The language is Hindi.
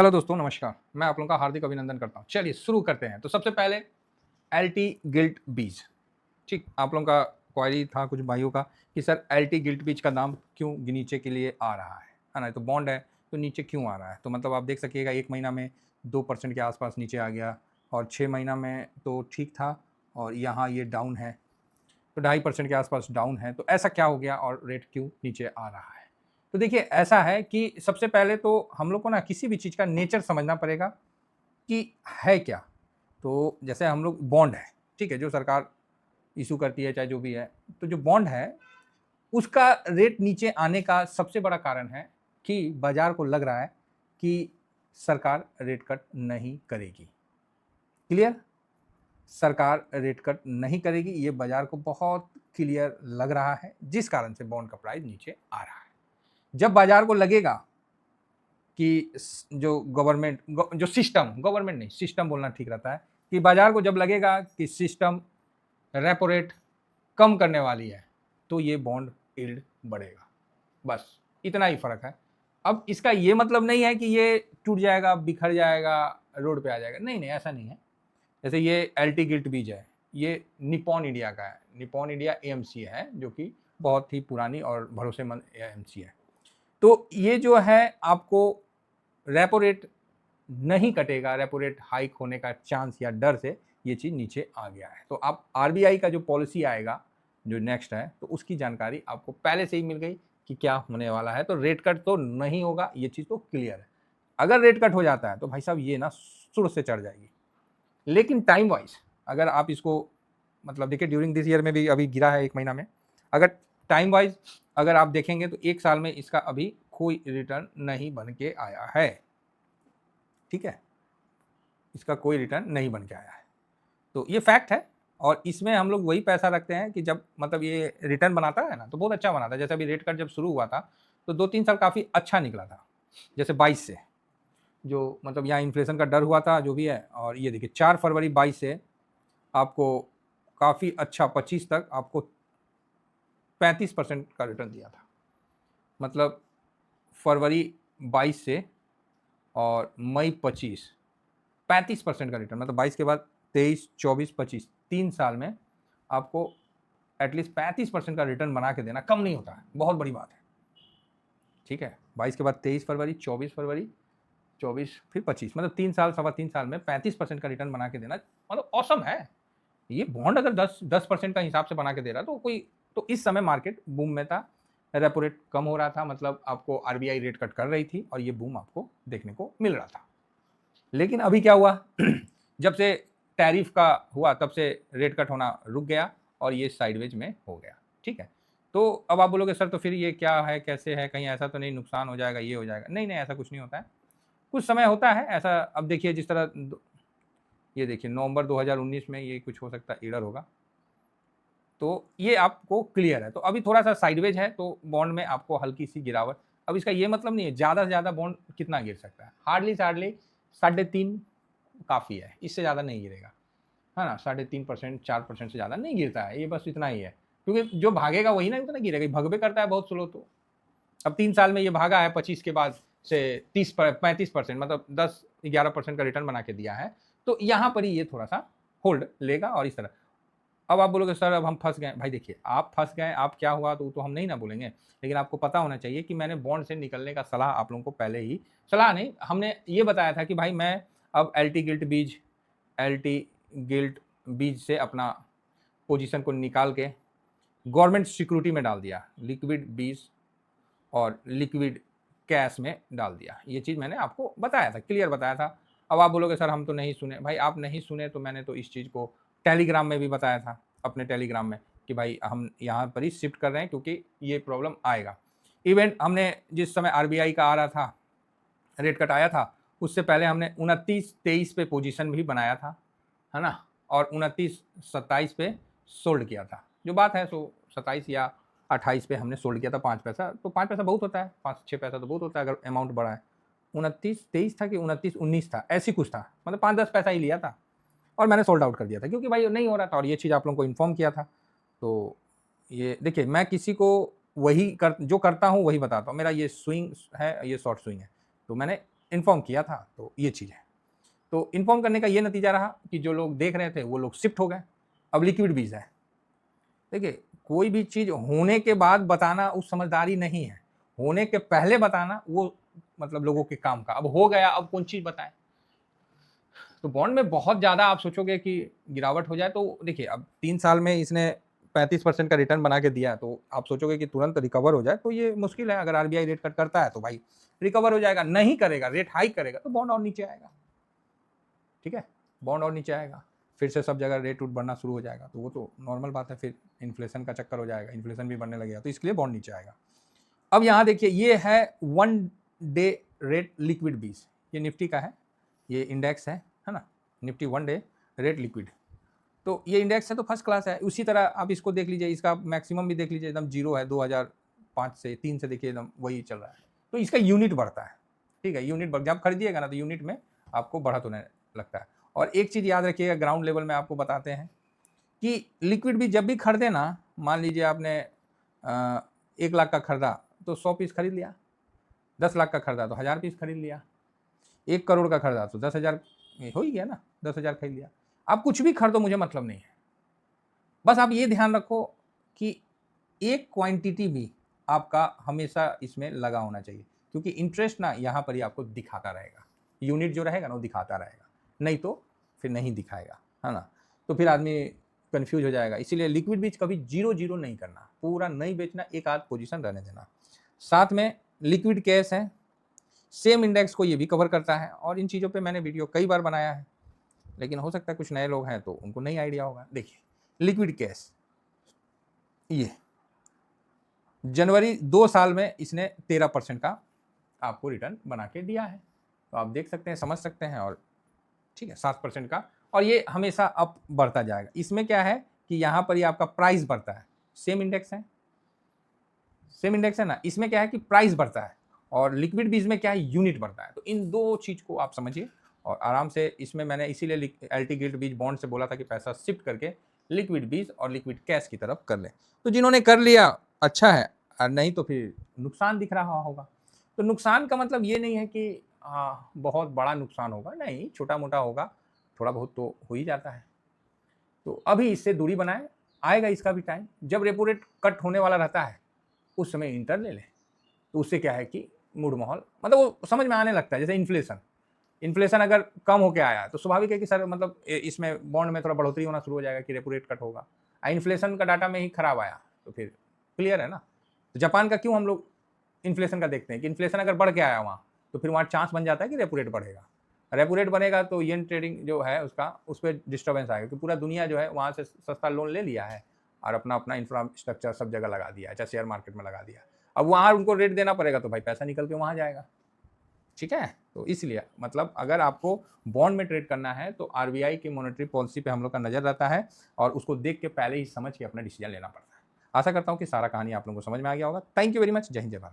हेलो दोस्तों, नमस्कार। मैं आप लोगों का हार्दिक अभिनंदन करता हूँ। चलिए शुरू करते हैं। तो सबसे पहले एल्टी गिल्ट बीज, ठीक, आप लोगों का क्वेरी था कुछ भाइयों का कि सर एल्टी गिल्ट बीज का दाम क्यों नीचे के लिए आ रहा है ना? तो बॉन्ड है तो नीचे क्यों आ रहा है? तो मतलब आप देख सकिएगा 1 महीना में 2% के आसपास नीचे आ गया और 6 महीना में तो ठीक था और यहाँ ये डाउन है, तो 2.5% के आसपास डाउन है। तो ऐसा क्या हो गया और रेट क्यों नीचे आ रहा है? तो देखिए ऐसा है कि सबसे पहले तो हम लोग को ना किसी भी चीज़ का नेचर समझना पड़ेगा कि है क्या। तो जैसे हम लोग बॉन्ड है, ठीक है, जो सरकार इशू करती है चाहे जो भी है, तो जो बॉन्ड है उसका रेट नीचे आने का सबसे बड़ा कारण है कि बाजार को लग रहा है कि सरकार रेट कट नहीं करेगी। क्लियर? सरकार रेट कट नहीं करेगी, ये बाजार को बहुत क्लियर लग रहा है, जिस कारण से बॉन्ड का प्राइस नीचे आ रहा है। जब बाजार को लगेगा कि जो गवर्नमेंट जो सिस्टम, गवर्नमेंट नहीं सिस्टम बोलना ठीक रहता है, कि बाजार को जब लगेगा कि सिस्टम रेपो रेट कम करने वाली है तो ये बॉन्ड यील्ड बढ़ेगा। बस इतना ही फर्क है। अब इसका ये मतलब नहीं है कि ये टूट जाएगा, बिखर जाएगा, रोड पे आ जाएगा। नहीं नहीं, ऐसा नहीं है। जैसे ये एल्टी गिल्ट बीज है, ये निपॉन इंडिया का है। निपॉन इंडिया एएमसी है, जो कि बहुत ही पुरानी और भरोसेमंद एएमसी है। तो ये जो है आपको रेपो रेट नहीं कटेगा, रेपो रेट हाइक होने का चांस या डर से ये चीज़ नीचे आ गया है। तो आप आरबीआई का जो पॉलिसी आएगा जो नेक्स्ट है, तो उसकी जानकारी आपको पहले से ही मिल गई कि क्या होने वाला है। तो रेट कट तो नहीं होगा, ये चीज़ तो क्लियर है। अगर रेट कट हो जाता है तो भाई साहब ये ना सुर से चढ़ जाएगी। लेकिन टाइम वाइज अगर आप इसको मतलब देखिए, ड्यूरिंग दिस ईयर में भी अभी गिरा है 1 महीना में। अगर टाइम वाइज अगर आप देखेंगे तो 1 साल में इसका अभी कोई रिटर्न नहीं बन के आया है। ठीक है, इसका कोई रिटर्न नहीं बन के आया है। तो ये फैक्ट है और इसमें हम लोग वही पैसा रखते हैं कि जब मतलब ये रिटर्न बनाता है ना तो बहुत अच्छा बनाता है। जैसे अभी रेट कट जब शुरू हुआ था तो 2-3 साल काफ़ी अच्छा निकला था। जैसे 22 से जो मतलब यहाँ इन्फ्लेशन का डर हुआ था जो भी है, और ये देखिए 4 फरवरी 22 से आपको काफ़ी अच्छा 25 तक आपको 35% का रिटर्न दिया था। मतलब फरवरी 22 से और मई 25 35% का रिटर्न, मतलब 22 के बाद 23, 24, 25 3 साल में आपको एटलीस्ट 35% का रिटर्न बना के देना कम नहीं होता है, बहुत बड़ी बात है। ठीक है, 22 के बाद 23 फरवरी, 24 फरवरी, 24 फिर 25, मतलब 3 साल, सवा 3 साल में 35% का रिटर्न बना के देना मतलब ऑसम है। ये बॉन्ड अगर 10% का हिसाब से बना के दे रहा तो कोई, तो इस समय मार्केट बूम में था, रेपो रेट कम हो रहा था, मतलब आपको आरबीआई रेट कट कर रही थी और ये बूम आपको देखने को मिल रहा था। लेकिन अभी क्या हुआ जब से टैरिफ का हुआ तब से रेट कट होना रुक गया और ये साइडवेज में हो गया। ठीक है, तो अब आप बोलोगे सर तो फिर ये क्या है, कैसे है, कहीं ऐसा तो नहीं नुकसान हो जाएगा, ये हो जाएगा? नहीं नहीं, ऐसा कुछ नहीं होता है। कुछ समय होता है ऐसा। अब देखिए जिस तरह ये देखिए नवंबर 2019 में ये कुछ हो सकता है एरर होगा, तो ये आपको क्लियर है। तो अभी थोड़ा सा साइडवेज है तो बॉन्ड में आपको हल्की सी गिरावट। अब इसका ये मतलब नहीं है ज़्यादा से ज़्यादा बॉन्ड कितना गिर सकता है, हार्डली से हार्डली 3.5 काफ़ी है, इससे ज़्यादा नहीं गिरेगा, है ना। 3.5% 4% से ज़्यादा नहीं गिरता है, ये बस इतना ही है। क्योंकि जो भागेगा वही ना उतना गिरेगा, भगवे करता है बहुत स्लो। तो अब 3 साल में ये भागा है 25 के बाद से 35%, मतलब 10-11% का रिटर्न बना के दिया है। तो यहाँ पर ही ये थोड़ा सा होल्ड लेगा और इस तरह। अब आप बोलोगे सर अब हम फंस गए। भाई देखिए, आप फंस गए, आप क्या हुआ तो हम नहीं ना बोलेंगे, लेकिन आपको पता होना चाहिए कि मैंने बॉन्ड से निकलने का सलाह आप लोगों को पहले ही, सलाह नहीं, हमने ये बताया था कि भाई मैं अब एल्टी गिल्ट बीज से अपना पोजीशन को निकाल के गवर्नमेंट सिक्योरिटी में डाल दिया, लिक्विड बीज और लिक्विड कैश में डाल दिया। ये चीज़ मैंने आपको बताया था, क्लियर बताया था। अब आप बोलोगे सर हम तो नहीं सुने। भाई आप नहीं सुने तो मैंने तो इस चीज़ को टेलीग्राम में भी बताया था, अपने टेलीग्राम में, कि भाई हम यहाँ पर ही शिफ्ट कर रहे हैं क्योंकि ये प्रॉब्लम आएगा। इवेंट हमने जिस समय आरबीआई का आ रहा था, रेट कट आया था, उससे पहले हमने 29-23 पे पोजीशन भी बनाया था, है ना, और 29-27 पे सोल्ड किया था। जो बात है सो 27 या 28 पे हमने सोल्ड किया था 5 पैसा। तो 5 पैसा बहुत होता है, 5-6 पैसा तो बहुत होता है अगर अमाउंट बड़ा है। 29-23 था कि 29-19 था, ऐसी कुछ था, मतलब 5-10 पैसा ही लिया था और मैंने सोल्ड आउट कर दिया था क्योंकि भाई नहीं हो रहा था और ये चीज़ आप लोगों को इन्फॉर्म किया था। तो ये देखिए, मैं किसी को वही जो करता हूँ वही बताता हूँ। मेरा ये स्विंग है, ये शॉर्ट स्विंग है, तो मैंने इन्फॉर्म किया था, तो ये चीज़ है। तो इन्फॉर्म करने का ये नतीजा रहा कि जो लोग देख रहे थे वो लोग शिफ्ट हो गए। अब लिक्विड बीज है। देखिए, कोई भी चीज़ होने के बाद बताना उस समझदारी नहीं है, होने के पहले बताना वो मतलब लोगों के काम का। अब हो गया, अब कौन चीज़ बताएं। तो बॉन्ड में बहुत ज़्यादा आप सोचोगे कि गिरावट हो जाए, तो देखिए अब 3 साल में इसने 35% का रिटर्न बना के दिया, तो आप सोचोगे कि तुरंत रिकवर हो जाए, तो ये मुश्किल है। अगर आरबीआई रेट कट करता है तो भाई रिकवर हो जाएगा, नहीं करेगा, रेट हाइक करेगा, तो बॉन्ड और नीचे आएगा। ठीक है, बॉन्ड और नीचे आएगा, फिर से सब जगह रेट बढ़ना शुरू हो जाएगा, तो वो तो नॉर्मल बात है। फिर इन्फ्लेशन का चक्कर हो जाएगा, इन्फ्लेशन भी बढ़ने लगेगा, तो इसलिए बॉन्ड नीचे आएगा। अब यहाँ देखिए, ये है 1 डे रेट लिक्विड बीज, ये निफ्टी का है, ये इंडेक्स है ना, निफ्टी 1 डे रेट लिक्विड। तो ये इंडेक्स है तो फर्स्ट क्लास है। उसी तरह आप इसको देख लीजिए, इसका मैक्सिमम भी देख लीजिए, एकदम जीरो है। 2005 से 3 से देखिए एकदम वही चल रहा है। तो इसका यूनिट बढ़ता है, ठीक है, यूनिट बढ़, जब खरीदिएगा ना तो यूनिट में आपको बढ़त होने लगता है। और एक चीज़ याद रखिएगा, ग्राउंड लेवल में आपको बताते हैं कि लिक्विड भी जब भी खरीदे ना, मान लीजिए आपने 1 लाख का खरीदा तो 100 पीस खरीद लिया, 10 लाख का खरीदा तो 1000 पीस खरीद लिया, 1 करोड़ का खरीदा तो 10,000 हो ही गया ना, 10,000 खरीद लिया। आप कुछ भी खरीदो, मुझे मतलब नहीं है, बस आप ये ध्यान रखो कि एक क्वांटिटी भी आपका हमेशा इसमें लगा होना चाहिए, क्योंकि इंटरेस्ट ना यहाँ पर ही आपको दिखाता रहेगा, यूनिट जो रहेगा ना वो दिखाता रहेगा, नहीं तो फिर नहीं दिखाएगा, है ना। तो फिर आदमी कंफ्यूज हो जाएगा। इसीलिए लिक्विड बीज कभी 0-0 नहीं करना, पूरा नहीं बेचना, एक आध पोजीशन रहने देना। साथ में लिक्विड कैश है, सेम इंडेक्स को ये भी कवर करता है, और इन चीज़ों पे मैंने वीडियो कई बार बनाया है, लेकिन हो सकता है कुछ नए लोग हैं तो उनको नहीं आइडिया होगा। देखिए, लिक्विड कैश, ये जनवरी 2 साल में इसने 13% का आपको रिटर्न बना के दिया है, तो आप देख सकते हैं, समझ सकते हैं। और ठीक है, 7% का, और ये हमेशा अप बढ़ता जाएगा। इसमें क्या है कि यहाँ पर ही आपका प्राइस बढ़ता है, सेम इंडेक्स है, सेम इंडेक्स है ना, इसमें क्या है कि प्राइस बढ़ता है, और लिक्विड बीज में क्या है, यूनिट बढ़ता है। तो इन दो चीज़ को आप समझिए और आराम से, इसमें मैंने इसीलिए एलटी गिल्ट बीज बॉन्ड से बोला था कि पैसा शिफ्ट करके लिक्विड बीज और लिक्विड कैश की तरफ कर लें। तो जिन्होंने कर लिया अच्छा है, और नहीं तो फिर नुकसान दिख रहा होगा। तो नुकसान का मतलब ये नहीं है कि बहुत बड़ा नुकसान होगा, नहीं, छोटा मोटा होगा, थोड़ा बहुत तो हो ही जाता है। तो अभी इससे दूरी बनाएं, आएगा इसका भी टाइम, जब रेपो रेट कट होने वाला रहता है उस समय इंटर ले लें। तो उससे क्या है कि मूड माहौल मतलब वो समझ में आने लगता है। जैसे इन्फ्लेशन अगर कम होकर आया तो स्वाभाविक है कि सर मतलब इसमें बॉन्ड में थोड़ा बढ़ोतरी होना शुरू हो जाएगा कि रेपो रेट कट होगा। इन्फ्लेशन का डाटा में ही खराब आया तो फिर क्लियर है ना। तो जापान का क्यों हम लोग इन्फ्लेशन का देखते हैं कि इन्फ्लेशन अगर बढ़ के आया वहाँ, तो फिर वहाँ चांस बन जाता है कि रेपो रेट बढ़ेगा। रेपो रेट बढ़ेगा तो येन ट्रेडिंग जो है उसका, उस पर डिस्टर्बेंस आएगा कि पूरा दुनिया जो है वहाँ से सस्ता लोन ले लिया है और अपना अपना इंफ्रास्ट्रक्चर सब जगह लगा दिया है, चाहे शेयर मार्केट में लगा दिया। अब वहाँ उनको रेट देना पड़ेगा तो भाई पैसा निकल के वहाँ जाएगा। ठीक है, तो इसलिए मतलब अगर आपको बॉन्ड में ट्रेड करना है तो आरबीआई की मॉनेटरी पॉलिसी पे हम लोग का नज़र रहता है, और उसको देख के पहले ही समझ के अपना डिसीजन लेना पड़ता है। आशा करता हूँ कि सारा कहानी आप लोगों को समझ में आ गया होगा। Thank you very much. जय हिंद, जय भारत।